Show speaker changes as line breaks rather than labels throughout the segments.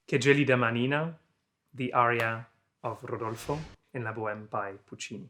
Che gelida manina, the aria of Rodolfo in La Bohème by Puccini.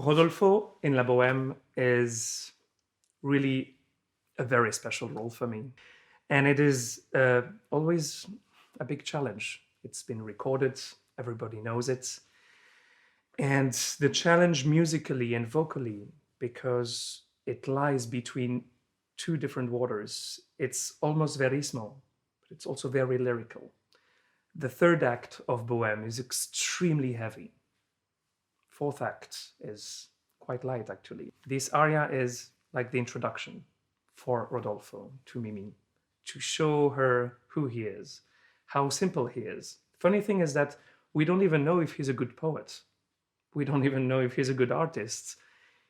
Rodolfo in La Bohème is really a very special role for me. And it is always a big challenge. It's been recorded, everybody knows it. And the challenge musically and vocally, because it lies between two different waters. It's almost verismo, but it's also very lyrical. The third act of Bohème is extremely heavy. Fourth act is quite light, actually. This aria is like the introduction for Rodolfo to Mimi, to show her who he is, how simple he is. Funny thing is that we don't even know if he's a good poet. We don't even know if he's a good artist.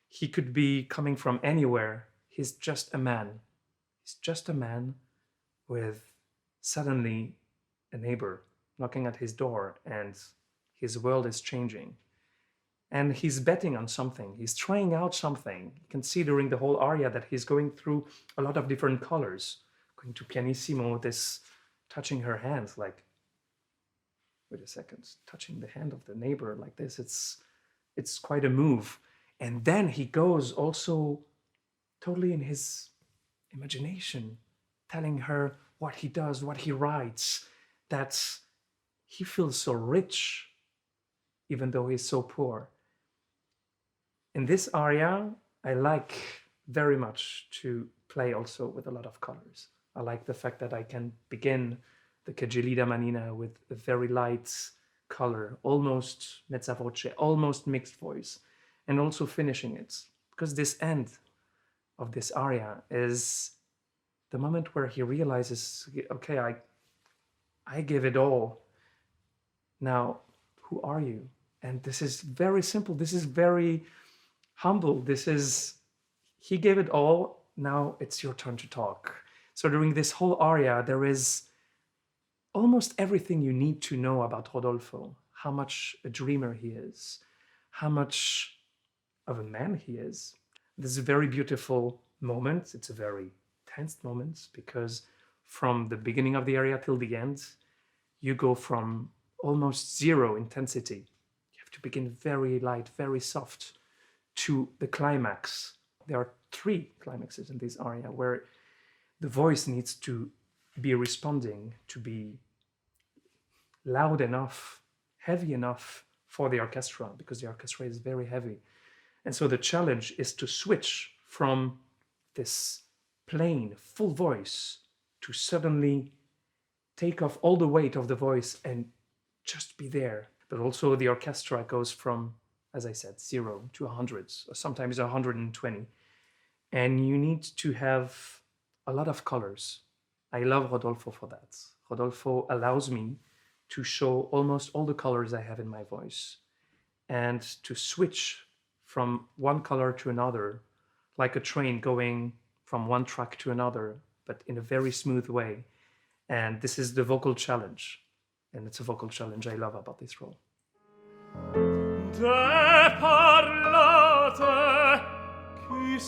He could be coming from anywhere. He's just a man. He's just a man with suddenly a neighbor knocking at his door, and his world is changing. And he's betting on something. He's trying out something. You can see during the whole aria that he's going through a lot of different colors. Going to pianissimo, this touching her hands, like, wait a second, touching the hand of the neighbor like this. It's quite a move. And then he goes also totally in his imagination, telling her what he does, what he writes, that he feels so rich, even though he's so poor. In this aria, I like very much to play also with a lot of colors. I like the fact that I can begin the Che gelida manina with a very light color, almost mezza voce, almost mixed voice, and also finishing it. Because this end, of this aria is the moment where he realizes, okay, I give it all. Now, who are you? And this is very simple. This is very humble. This is, he gave it all. Now it's your turn to talk. So during this whole aria, there is almost everything you need to know about Rodolfo, how much a dreamer he is, how much of a man he is. This is a very beautiful moment. It's a very tense moment because from the beginning of the aria till the end, you go from almost zero intensity. You have to begin very light, very soft to the climax. There are 3 climaxes in this aria where the voice needs to be responding, to be loud enough, heavy enough for the orchestra, because the orchestra is very heavy. And so the challenge is to switch from this plain, full voice to suddenly take off all the weight of the voice and just be there. But also the orchestra goes from, as I said, 0 to 100, or sometimes 120. And you need to have a lot of colors. I love Rodolfo for that. Rodolfo allows me to show almost all the colors I have in my voice and to switch from one color to another, like a train going from one track to another, but in a very smooth way. And this is the vocal challenge. And it's a vocal challenge I love about this role.
De parlate, qui